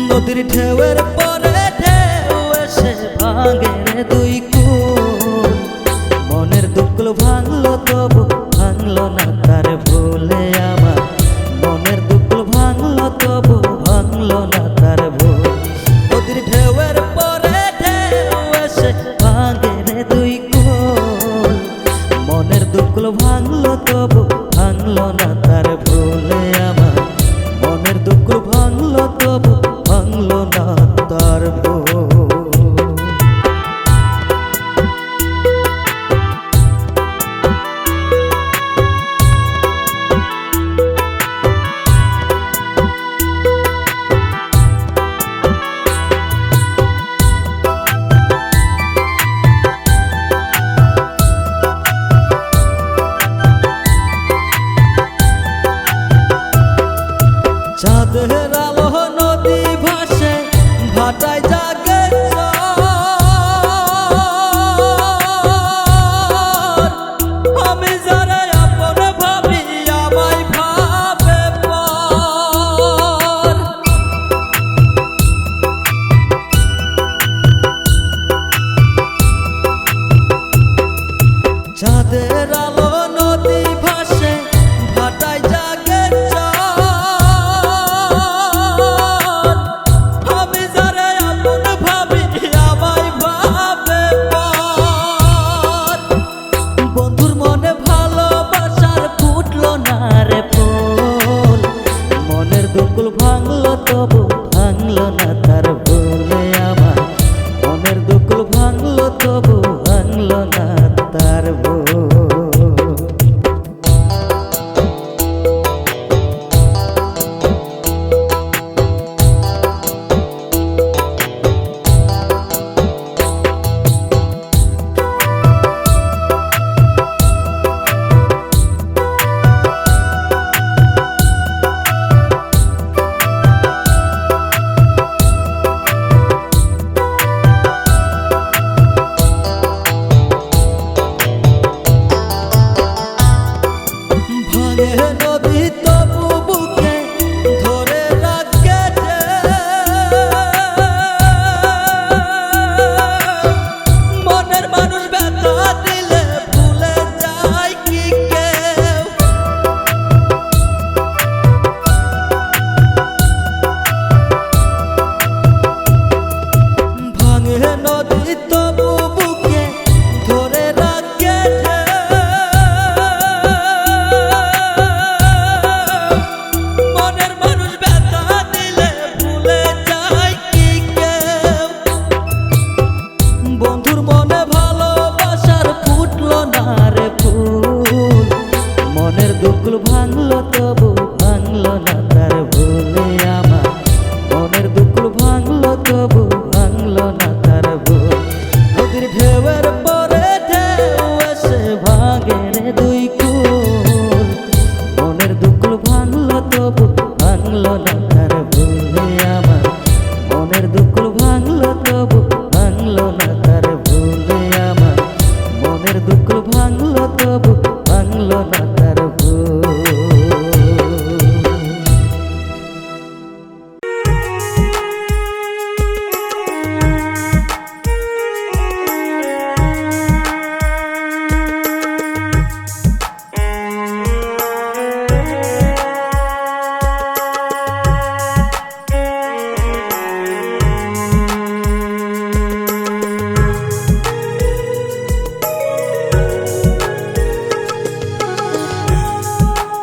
নদীর ঢেউয়ের পরে ঢেউ এসে ভাঙে রে দুই কুল। মনের দুকুল ভাঙলো তবু ভাঙলো না তার ভুলে আমার। মনের দুকুল ভাঙলো তবু ভাঙলো না তার ভুল। নদীর ঢেউয়ের পরে ঢেউ এসে ভাঙে রে দুই কুল। মনের দুকুল ভাঙলো তবু ভাঙলো না তার ভুলে আমার। মনের দুকুল ভাঙলো তবু ভাঙলো না তার ভুল। চাঁদের আলো নদী ভাসে ভাটায় জাগে চর। আমি যারা আপন ভাবি আমায় ভাবে পর। চাঁদের আলো নদী ভাসে ভাটায় জাগে চর। ভাঙলো তবু ভাঙলো না তার ভুলে আমার। মনের দুকুল ভাঙলো তবু ভাঙলো না তার ভুল। নদী তবু বুকে ধরে রাখে যে। মনের মানুষ ব্যথা দিলে ভুলে যায় কি কেউ। ভাঙে নদী তবু বুকে ধরে রাখে যে। বন্ধুর মনে ভালোবাসার ফুটলো না রে ফুল। মনের দুকুল ভাঙলো তবু ভাঙলো না তার ভুলে আমার। মনের দুকুল ভাঙলো তবু ভাঙলো না তার ভুল। নদীর ঢেউয়ের পরে ঢেউ এসে ভাঙে রে দুই কুল। মনের দুকুল ভাঙলো তবু ভাঙলো না তার ভুলে আমার। মনের দুকুল ভাঙলো তবু ভাঙলো না তার ভুলে আমার। মনের দুকুল ভাঙলো তবু ভাঙলো না তার ভুল।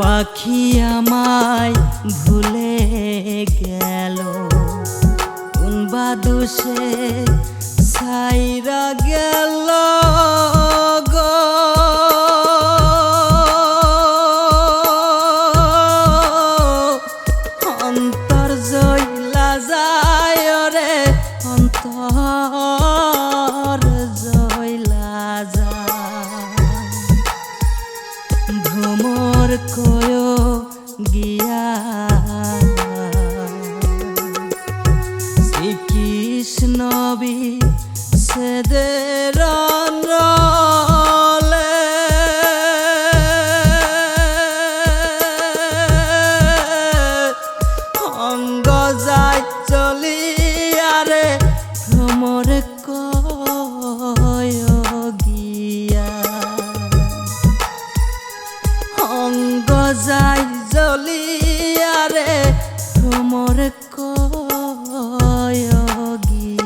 পাখি আমায় ভুলে গেল কোন বাদুসে ছাইরা গেল গো। অন্তর জইলা যায় রে অন্তর জইলা যায়। ভ্রমর কয় গিয়া শ্রীকৃষ্ণ বিচ্ছেদের রলে। অঙ্গ যায় চলিয়ারে ভ্রমর কয় গিয়া অঙ্গ যায় জ্বলিয়ারে ভ্রমর কয় গিয়া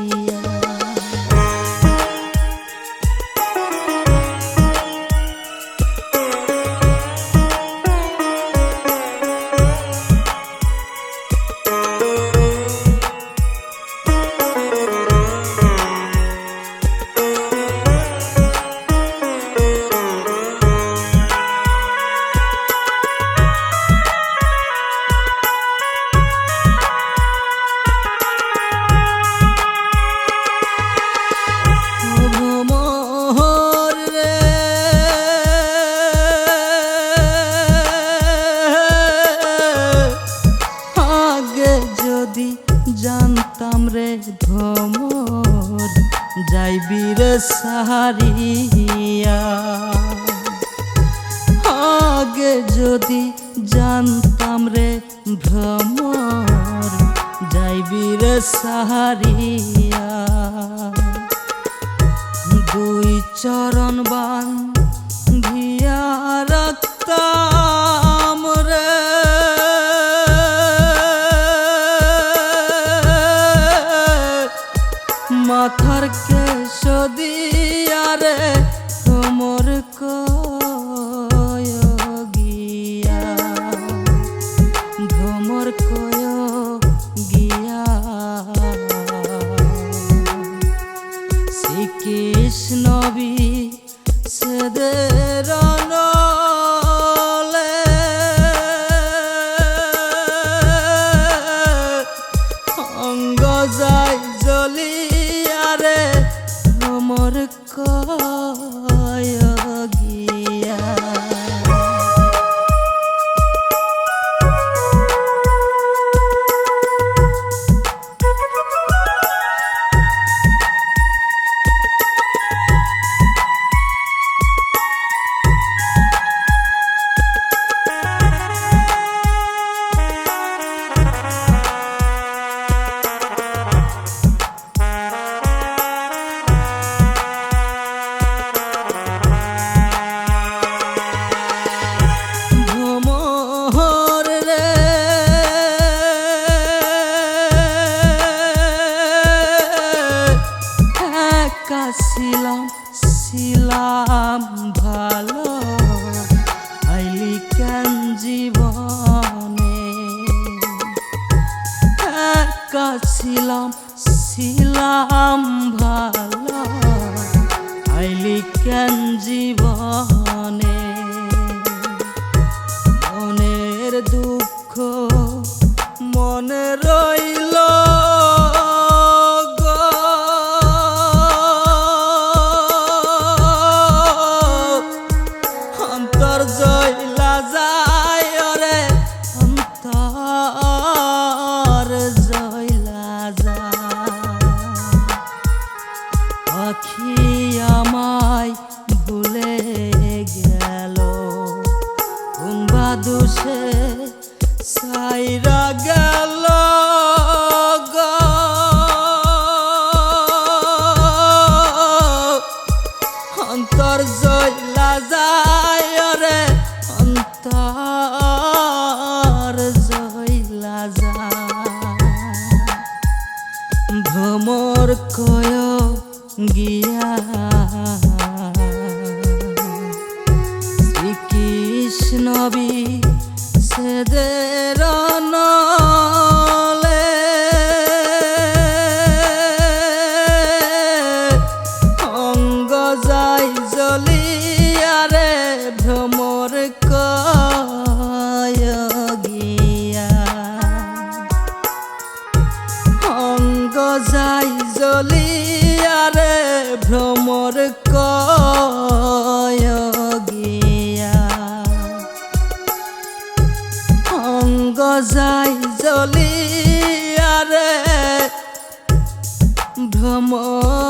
জানতাম রে ভ্রমর যাইবি রে সাহারিয়া আগে যদি জানতাম রে ভ্রমর যাইবি রে সাহারিয়া দুই চরণ বান ভিয়া রাখতাম রে মাথার কেশ দিয়ারে ভ্রমর কয় গিয়া ভ্রমর কয় গিয়া শ্রীকৃষ্ণ বি সেদের নলে অঙ্গ যায় জ্বলি ভ্রমর কয় গিয়া ছিলাম ভালো আইলি কেন জীবনে একা ছিলাম ভালো আইলি কেন জীবনে মনের দুঃখ মনে রইল জয়লা যায় রে অন্তর জয়লা যায় আখি আমায় ভুলে গেল কোন বাদুষে সাইরা গেল অন্তর জয়লা যায় রে অন্তর জয়লা যায় ভ্রমর কয় গিয়া শ্রীকৃষ্ণ বি সেদের নলে অঙ্গ যায় জ্বলিয়ারে ভ্রমর কয় গিয়া অঙ্গ যায় জ্বলিয়ারে ভ্রমর কয় গিয়া অঙ্গ যায় জ্বলিয়ারে ভ্রমর